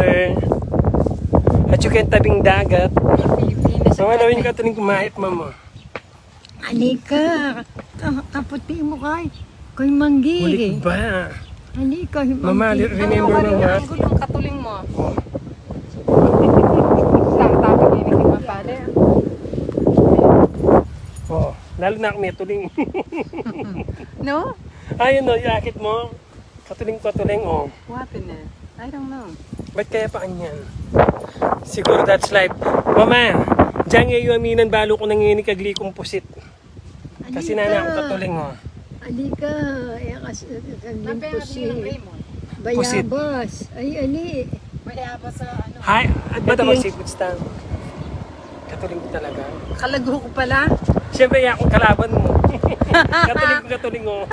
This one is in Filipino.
water. At you can tabing dagat. Pilipinas. Nawalawin ka tuling kumahit, mama. Halika. Kaputi mo kay Manggiri. Ulit ba? Halika, Mama, remember mama? Ang gulong katuling mo. Oh. Tapos yun yung mapade. Oh, lalo na ako may tuling. No? Ayun o, yakit mo. Katuling, oh. What in it? I don't know. Ba't kaya pa kanyan? Siguro that's life. Mama, diyan ngayon aminan balo ko nanginig kagli kong pusit. Kasi nana ako katuling, oh. Halika. Kaglimpo si Pusit. Bayabas. Ay, ali. Mayaba sa ano. Hi, at ba't ako seafood stand? Katuling ko talaga. Kalago ko pala. Siyempre, akong kalaban mo. Katuling ko, oh.